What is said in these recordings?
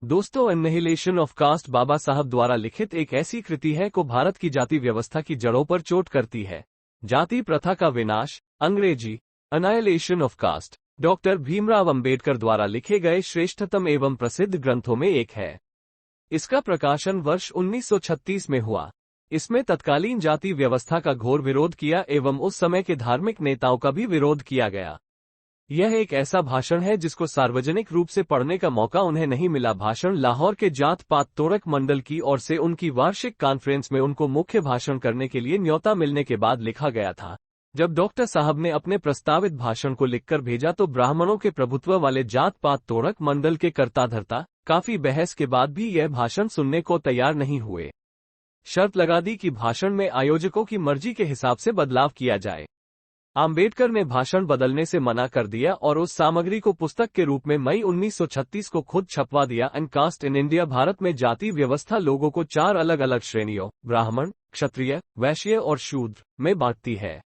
दोस्तों, annihilation of cast बाबा साहब द्वारा लिखित एक ऐसी कृति है को भारत की जाति व्यवस्था की जड़ों पर चोट करती है। जाति प्रथा का विनाश, अंग्रेजी annihilation of caste, doctor Bhimrao Ambedkar द्वारा लिखे गए श्रेष्ठतम एवं प्रसिद्ध ग्रंथों में एक है। इसका प्रकाशन वर्ष 1936 में हुआ। इसमें तत्कालीन जाति व्यवस्था का घोर विरोध किया एवं उस समय के धार्मिक नेताओं का भी विरोध किया गया। यह एक ऐसा भाषण है जिसको सार्वजनिक रूप से पढ़ने का मौका उन्हें नहीं मिला। भाषण लाहौर के जात पात तोड़क मंडल की ओर से उनकी वार्षिक कॉन्फ्रेंस में उनको मुख्य भाषण करने के लिए न्योता मिलने के बाद लिखा गया था। जब डॉक्टर साहब ने अपने प्रस्तावित भाषण को लिखकर भेजा तो ब्राह्मणों के प्रभुत्व वाले जात पात तोड़क मंडल के कर्ता-धर्ता काफी बहस के बाद भी यह भाषण सुनने को तैयार नहीं हुए। शर्त लगा दी कि भाषण में आयोजकों की मर्जी के हिसाब से बदलाव किया जाए। आम्बेडकर ने भाषण बदलने से मना कर दिया और उस सामग्री को पुस्तक के रूप में मई 1936 को खुद छपवा दिया। And caste in India Bharat में जाति व्यवस्था लोगों को 4 अलग अलग श्रेणियों ब्राह्मण, क्षत्रिय, वैश्य और शूद्र में बांटती है।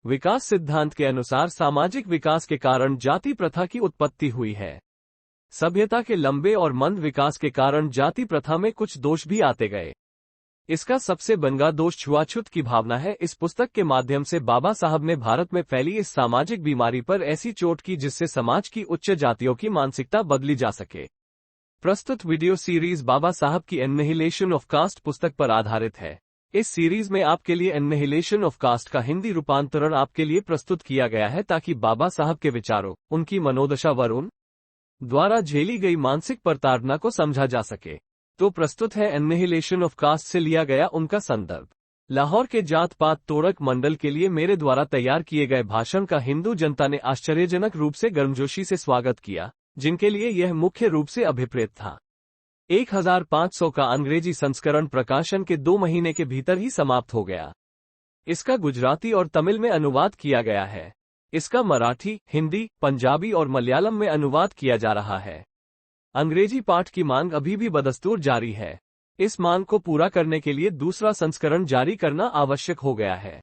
विकास सिद्धांत के अनुसार सामाजिक विकास के कारण जाति प्रथा की उत्पत्ति हुई है। सभ्यता के लंबे और मंद विकास के कारण जाति प्रथा में कुछ दोष भी आते गए। इसका सबसे बंगा दोष छुआछूत की भावना है। इस पुस्तक के माध्यम से बाबा साहब ने भारत में फैली इस सामाजिक बीमारी पर ऐसी चोट की जिससे समाज की उच्च जातियों की मानसिकता बदली जा सके। प्रस्तुत वीडियो सीरीज बाबा साहब की एनिहिलेशन ऑफ कास्ट पुस्तक पर आधारित है। इस सीरीज में आपके लिए एनिहिलेशन ऑफ कास्ट का हिंदी रूपांतरण आपके लिए प्रस्तुत किया गया है ताकि बाबा साहब के विचारों, उनकी मनोदशा व उन द्वारा झेली गई मानसिक प्रताड़ना को समझा जा सके। तो प्रस्तुत है एनिहिलेशन ऑफ कास्ट से लिया गया उनका संदर्भ। लाहौर के जात पात तोड़क मंडल के लिए मेरे द्वारा तैयार किए गए भाषण का हिंदू जनता ने आश्चर्यजनक रूप से गर्मजोशी से स्वागत किया, जिनके लिए यह मुख्य रूप से अभिप्रेत था। 1500 का अंग्रेजी संस्करण प्रकाशन के 2 महीने के भीतर ही समाप्त हो गया। इसका गुजराती और तमिल में अनुवाद किया गया है। इसका मराठी, हिंदी, पंजाबी और मलयालम में अनुवाद किया जा रहा है। अंग्रेजी पाठ की मांग अभी भी बदस्तूर जारी है। इस मांग को पूरा करने के लिए दूसरा संस्करण जारी करना आवश्यक हो गया है।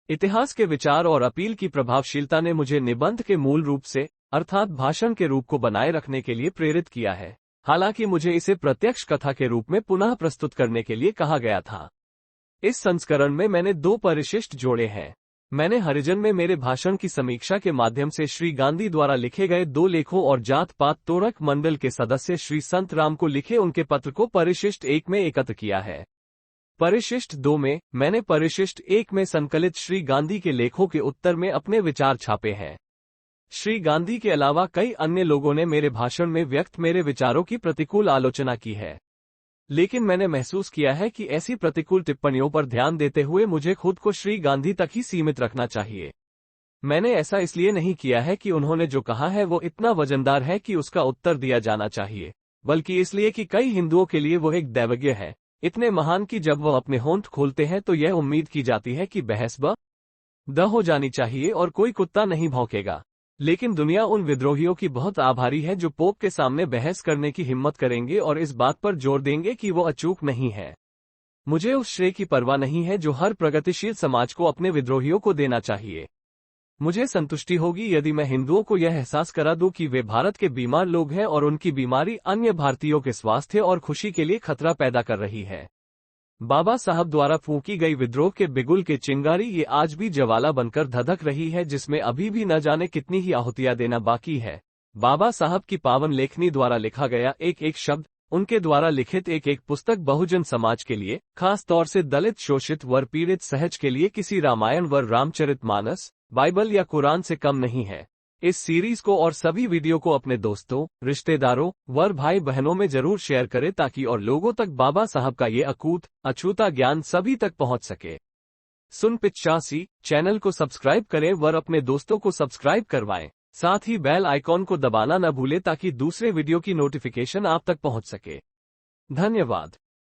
इतिहास के विचार और अपील की प्रभावशीलता ने मुझे निबंध के मूल रूप से अर्थात भाषण के रूप को बनाए रखने के लिए प्रेरित किया है। हालांकि मुझे इसे प्रत्यक्ष कथा के रूप में पुनः प्रस्तुत करने के लिए कहा गया था। इस संस्करण में मैंने 2 परिशिष्ट जोड़े हैं। मैंने हरिजन में मेरे भाषण की समीक्षा के माध्यम से श्री गांधी द्वारा लिखे गए 2 लेखों और जात पात तोड़क मंडल के सदस्य श्री संत राम को लिखे उनके पत्र को परिशिष्ट 1 में एकत्र किया है। परिशिष्ट 2 में मैंने परिशिष्ट 1 में संकलित श्री गांधी के लेखों के उत्तर में अपने विचार छापे हैं। श्री गांधी के अलावा कई अन्य लोगों ने मेरे भाषण में व्यक्त मेरे विचारों की प्रतिकूल आलोचना की है, लेकिन मैंने महसूस किया है कि ऐसी प्रतिकूल टिप्पणियों पर ध्यान देते हुए मुझे खुद को श्री गांधी तक ही सीमित रखना चाहिए। मैंने ऐसा इसलिए नहीं किया है कि उन्होंने जो कहा है वो इतना वजनदार है कि उसका उत्तर दिया जाना चाहिए, बल्कि इसलिए कि कई हिंदुओं के लिए वो एक दैवज्ञ है, इतने महान कि जब वह अपने होंठ खोलते हैं तो यह उम्मीद की जाती है कि बहस द हो जानी चाहिए और कोई कुत्ता नहीं भौंकेगा। लेकिन दुनिया उन विद्रोहियों की बहुत आभारी है जो पोप के सामने बहस करने की हिम्मत करेंगे और इस बात पर जोर देंगे कि वो अचूक नहीं है। मुझे उस श्रेय की परवाह नहीं है जो हर प्रगतिशील समाज को अपने विद्रोहियों को देना चाहिए। मुझे संतुष्टि होगी यदि मैं हिंदुओं को यह एहसास करा दूं कि वे भारत के बीमार लोग हैं और उनकी बीमारी अन्य भारतीयों के स्वास्थ्य और खुशी के लिए खतरा पैदा कर रही है। बाबा साहब द्वारा फूंकी गई विद्रोह के बिगुल के चिंगारी ये आज भी ज्वाला बनकर धधक रही है, जिसमें अभी भी न जाने कितनी ही आहुतियां देना बाकी है। बाबा साहब की पावन लेखनी द्वारा लिखा गया एक एक शब्द, उनके द्वारा लिखित एक एक पुस्तक बहुजन समाज के लिए, खास तौर से दलित, शोषित व पीड़ित सहज के लिए किसी रामायण व रामचरितमानस, बाइबल या कुरान से कम नहीं है। इस सीरीज को और सभी वीडियो को अपने दोस्तों, रिश्तेदारों, वर भाई बहनों में जरूर शेयर करें ताकि और लोगों तक बाबा साहब का ये अकूत अछूता ज्ञान सभी तक पहुंच सके। सुन 85 चैनल को सब्सक्राइब करें वर अपने दोस्तों को सब्सक्राइब करवाएं। साथ ही बेल आइकॉन को दबाना न भूलें ताकि दूसरे वीडियो की नोटिफिकेशन आप तक पहुंच सके। धन्यवाद।